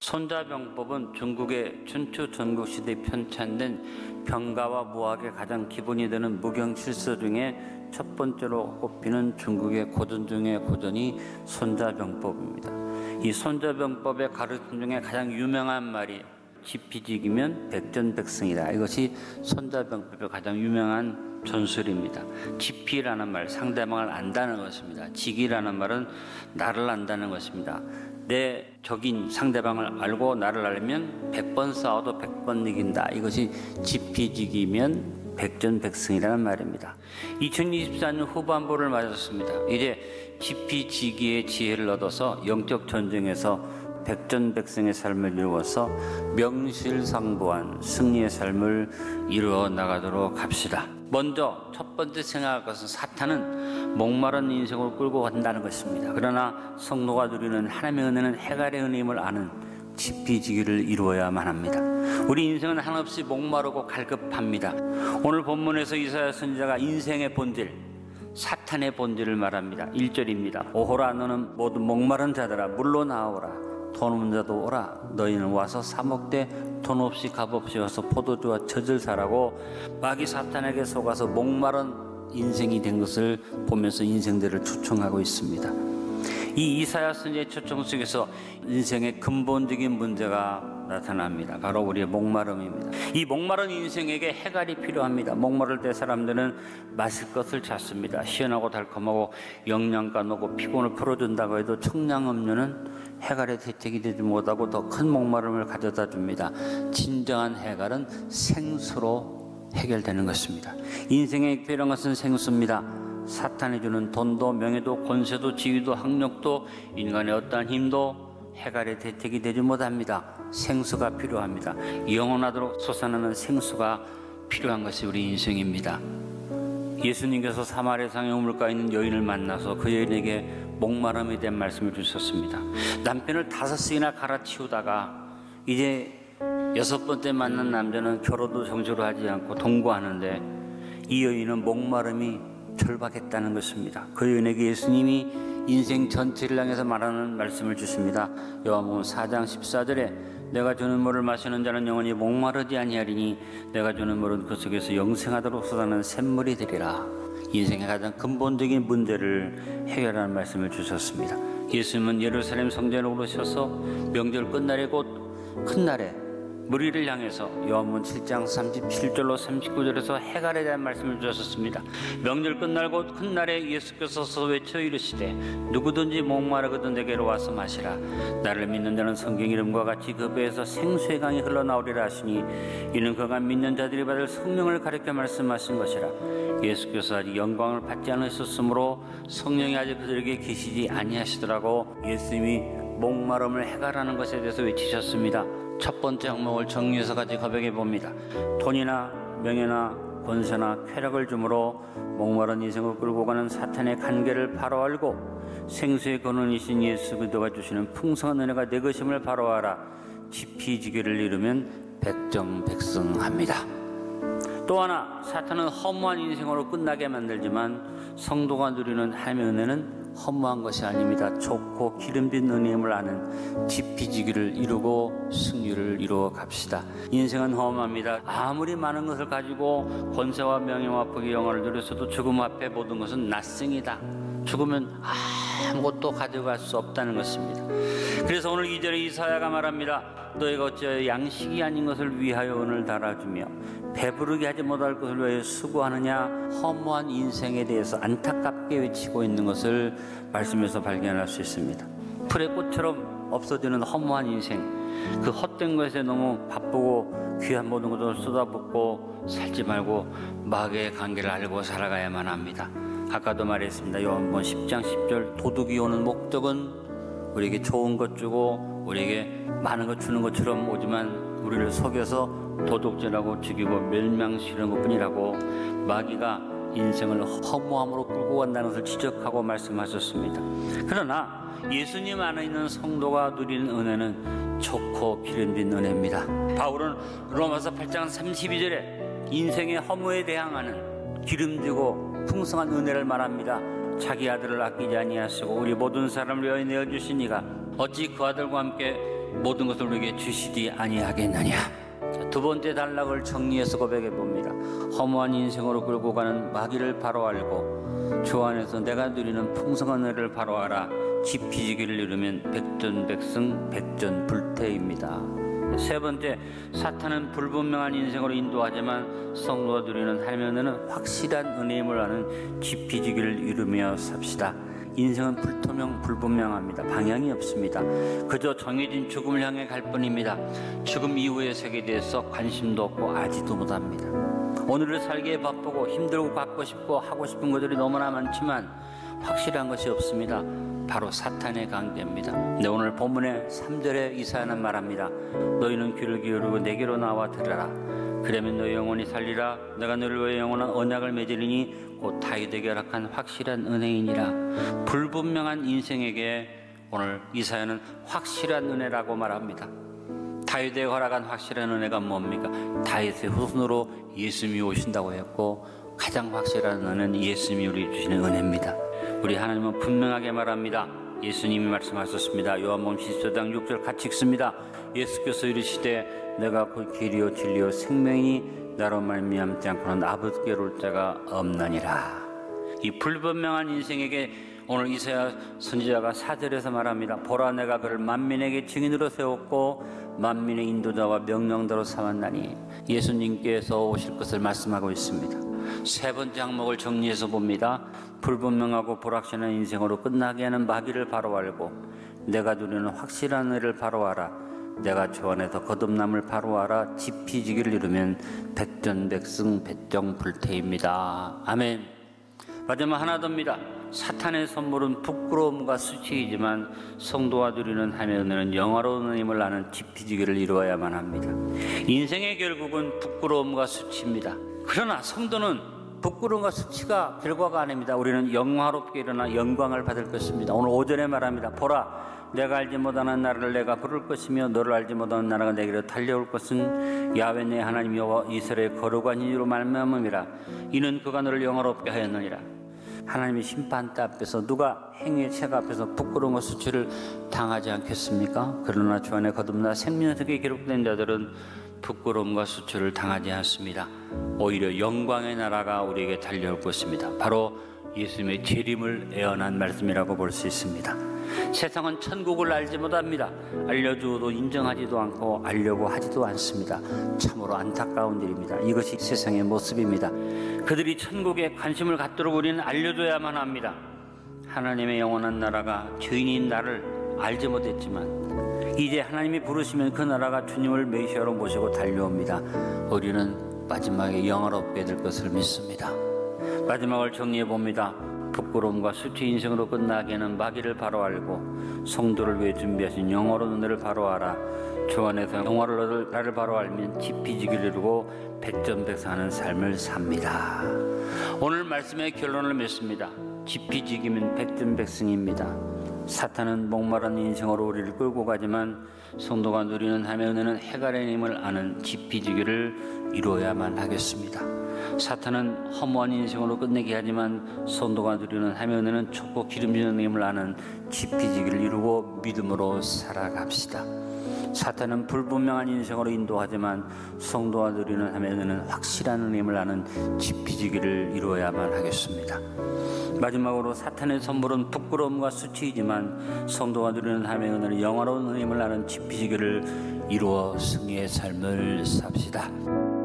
손자병법은 중국의 춘추 전국시대에 편찬된 병가와 무학의 가장 기본이 되는 무경칠서 중에 첫 번째로 꼽히는 중국의 고전 중의 고전이 손자병법입니다. 이 손자병법의 가르침 중에 가장 유명한 말이 지피지기면 백전백승이다. 이것이 손자병법의 가장 유명한 전술입니다. 지피라는 말, 상대방을 안다는 것입니다. 지기라는 말은 나를 안다는 것입니다. 내 적인 상대방을 알고 나를 알면 100번 싸워도 100번 이긴다. 이것이 지피지기면 백전백승이라는 말입니다. 2024년 후반부를 맞았습니다. 이제 지피지기의 지혜를 얻어서 영적 전쟁에서 백전백승의 삶을 이루어서 명실상부한 승리의 삶을 이루어 나가도록 합시다. 먼저 첫 번째 생각할 것은 사탄은 목마른 인생으로 끌고 간다는 것입니다. 그러나 성도가 누리는 하나님의 은혜는 해갈의 은혜임을 아는 지피지기를 이루어야만 합니다. 우리 인생은 한없이 목마르고 갈급합니다. 오늘 본문에서 이사야 선지자가 인생의 본질, 사탄의 본질을 말합니다. 1절입니다. 오호라 너는 모두 목마른 자들아 물로 나오라. 돈 없는 자도 오라. 너희는 와서 사 먹되 돈 없이 값 없이 와서 포도주와 젖을 사라고 마귀 사탄에게 속아서 목마른 인생이 된 것을 보면서 인생들을 초청하고 있습니다. 이 이사야 선지자의 초청 속에서 인생의 근본적인 문제가 나타납니다. 바로 우리의 목마름입니다. 이 목마른 인생에게 해갈이 필요합니다. 목마를 때 사람들은 마실 것을 찾습니다. 시원하고 달콤하고 영양가 높고 피곤을 풀어준다고 해도 청량음료는 해갈의 대책이 되지 못하고 더 큰 목마름을 가져다 줍니다. 진정한 해갈은 생수로 해결되는 것입니다. 인생에 필요한 것은 생수입니다. 사탄이 주는 돈도 명예도 권세도 지위도 학력도 인간의 어떠한 힘도 해갈의 대책이 되지 못합니다. 생수가 필요합니다. 영원하도록 솟아나는 생수가 필요한 것이 우리 인생입니다. 예수님께서 사마리아성에 우물가에 있는 여인을 만나서 그 여인에게 목마름에 대한 말씀을 주셨습니다. 남편을 5씩이나 갈아치우다가 이제 6번째 만난 남자는 결혼도 정식으로 하지 않고 동거하는데 이 여인은 목마름이 절박했다는 것입니다. 그 여인에게 예수님이 인생 전체를 향해서 말하는 말씀을 주십니다. 요한복음 4장 14절에 내가 주는 물을 마시는 자는 영원히 목마르지 아니하리니 내가 주는 물은 그 속에서 영생하도록 쏟아나는 샘물이 되리라. 인생의 가장 근본적인 문제를 해결하는 말씀을 주셨습니다. 예수님은 예루살렘 성전으로 오르셔서 명절 끝날에 곧 큰 날에 무리를 향해서 요한복음 7장 37절로 39절에서 해갈에 대한 말씀을 주셨습니다. 명절 끝날 곧 큰 날에 예수께서 서서 외쳐 이르시되 누구든지 목마르거든 내게로 와서 마시라. 나를 믿는 자는 성경 이름과 같이 그 배에서 생수의 강이 흘러나오리라 하시니 이는 그가 믿는 자들이 받을 성령을 가리켜 말씀하신 것이라. 예수께서 아직 영광을 받지 않으셨으므로 성령이 아직 그들에게 계시지 아니하시더라고. 예수님이 목마름을 해갈하는 것에 대해서 외치셨습니다. 첫 번째 항목을 정리해서 같이 고백해 봅니다. 돈이나 명예나 권세나 쾌락을 주므로 목마른 인생을 끌고 가는 사탄의 간계를 바로 알고 생수의 근원이신 예수 그리스도가 주시는 풍성한 은혜가 내 것임을 바로 알아 지피지기를 이루면 백정백승합니다. 또 하나, 사탄은 허무한 인생으로 끝나게 만들지만 성도가 누리는 하나님의 은혜는 허무한 것이 아닙니다. 좋고 기름진 은혜임을 아는 지피지기를 이루고 승리를 이루어 갑시다. 인생은 허무합니다. 아무리 많은 것을 가지고 권세와 명예와 복의 영화를 누렸어도 죽음 앞에 모든 것은 낯승이다. 죽으면 아무것도 가져갈 수 없다는 것입니다. 그래서 오늘 2절에 이사야가 말합니다. 너희가 어찌하여 양식이 아닌 것을 위하여 은을 달아주며 배부르게 하지 못할 것을 위하여 수고하느냐. 허무한 인생에 대해서 안타깝게 외치고 있는 것을 말씀에서 발견할 수 있습니다. 풀의 꽃처럼 없어지는 허무한 인생, 그 헛된 것에 너무 바쁘고 귀한 모든 것을 쏟아붓고 살지 말고 마귀의 관계를 알고 살아가야만 합니다. 아까도 말했습니다. 요한복음 10장 10절 도둑이 오는 목적은 우리에게 좋은 것 주고 우리에게 많은 것 주는 것처럼 오지만 우리를 속여서 도둑질하고 죽이고 멸망시키는 것뿐이라고 마귀가 인생을 허무함으로 끌고 간다는 것을 지적하고 말씀하셨습니다. 그러나 예수님 안에 있는 성도가 누리는 은혜는 좋고 기름진 은혜입니다. 바울은 로마서 8장 32절에 인생의 허무에 대항하는 기름지고 풍성한 은혜를 말합니다. 자기 아들을 아끼지 아니하시고 우리 모든 사람을 위하여 내어주시니가 어찌 그 아들과 함께 모든 것을 우리에게 주시지 아니하겠느냐. 두 번째 단락을 정리해서 고백해 봅니다. 허무한 인생으로 끌고 가는 마귀를 바로 알고 주 안에서 내가 누리는 풍성한 은혜를 바로 알아 지피지기를 이루면 백전백승 백전불태입니다. 세 번째, 사탄은 불분명한 인생으로 인도하지만 성도가 누리는 하나님의 은혜는 확실한 은혜임을 아는 지피지기를 이루며 삽시다. 인생은 불분명합니다. 방향이 없습니다. 그저 정해진 죽음을 향해 갈 뿐입니다. 죽음 이후의 세계에 대해서 관심도 없고 알지도 못합니다. 오늘을 살기에 바쁘고 힘들고 갖고 싶고 하고 싶은 것들이 너무나 많지만 확실한 것이 없습니다. 바로 사탄의 강제입니다. 네, 오늘 본문의 3절에 이사야는 말합니다. 너희는 귀를 기울이고 내게로 나와 들으라. 그러면 너희 영혼이 살리라. 내가 너를 위해 영원한 언약을 맺으리니 곧 다윗에게 허락한 확실한 은혜이니라. 불분명한 인생에게 오늘 이사야는 확실한 은혜라고 말합니다. 다윗에게 허락한 확실한 은혜가 뭡니까? 다윗의 후손으로 예수님이 오신다고 했고 가장 확실한 은혜는 예수님이 우리 주시는 은혜입니다. 우리 하나님은 분명하게 말합니다. 예수님이 말씀하셨습니다. 요한복음 14장 6절 같이 읽습니다. 예수께서 이르시되 내가 곧 길이요 진리요 생명이니 나로 말미암지 않고는 아버지께로 올 자가 없느니라. 이 불분명한 인생에게 오늘 이사야 선지자가 4절에서 말합니다. 보라 내가 그를 만민에게 증인으로 세웠고 만민의 인도자와 명령대로 삼았나니 예수님께서 오실 것을 말씀하고 있습니다. 세 번째 항목을 정리해서 봅니다. 불분명하고 불확실한 인생으로 끝나게 하는 마귀를 바로 알고 내가 누리는 확실한 은혜를 바로 알아 내가 주 안에서 거듭남을 바로 알아 지피지기를 이루면 백전백승 백정불태입니다. 아멘. 마지막 하나 더입니다. 사탄의 선물은 부끄러움과 수치이지만 성도가 누리는 하나님의 은혜는 영화로운 은혜임을 아는 지피지기를 이루어야만 합니다. 인생의 결국은 부끄러움과 수치입니다. 그러나 성도는 부끄러움과 수치가 결과가 아닙니다. 우리는 영화롭게 일어나 영광을 받을 것입니다. 오늘 5절에 말합니다. 보라 내가 알지 못하는 나라를 내가 부를 것이며 너를 알지 못하는 나라가 내게로 달려올 것은 야훼 내 하나님 여호와 이스라엘의 거룩한 이유로 말미암음이라. 이는 그가 너를 영화롭게 하였느니라. 하나님의 심판대 앞에서 누가 행위의 체가 앞에서 부끄러움과 수치를 당하지 않겠습니까? 그러나 주 안에 거듭나 생명책에 기록된 자들은 부끄러움과 수치를 당하지 않습니다. 오히려 영광의 나라가 우리에게 달려올 것입니다. 바로 예수님의 재림을 예언한 말씀이라고 볼 수 있습니다. 세상은 천국을 알지 못합니다. 알려주어도 인정하지도 않고 알려고 하지도 않습니다. 참으로 안타까운 일입니다. 이것이 세상의 모습입니다. 그들이 천국에 관심을 갖도록 우리는 알려줘야만 합니다. 하나님의 영원한 나라가 죄인인 나를 알지 못했지만 이제 하나님이 부르시면 그 나라가 주님을 메시아로 모시고 달려옵니다. 우리는 마지막에 영화롭게 될 것을 믿습니다. 마지막을 정리해 봅니다. 부끄러움과 수치 인생으로 끝나기에는 마귀를 바로 알고 성도를 위해 준비하신 영화로운 은혜를 바로 알아 주 안에서 영화를 얻을 나를 바로 알면 지피지기를 이루고 백전백승하는 삶을 삽니다. 오늘 말씀의 결론을 맺습니다. 지피지기면 백전백승입니다. 사탄은 목마른 인생으로 우리를 끌고 가지만 성도가 누리는 하나님의 은혜는 해갈의 힘을 아는 지피지기를 이루어야만 하겠습니다. 사탄은 허무한 인생으로 끝내게 하지만 성도가 누리는 하나님의 은혜는 좁고 기름지는 힘을 아는 지피지기를 이루고 믿음으로 살아갑시다. 사탄은 불분명한 인생으로 인도하지만 성도가 누리는 하나님의 은혜는 확실한 힘을 아는 지피지기를 이루어야만 하겠습니다. 마지막으로 사탄의 선물은 부끄러움과 수치이지만 성도가 누리는 하나님의 은혜는 영화로운 힘을 아는 지피지기를 이루어 승리의 삶을 삽시다.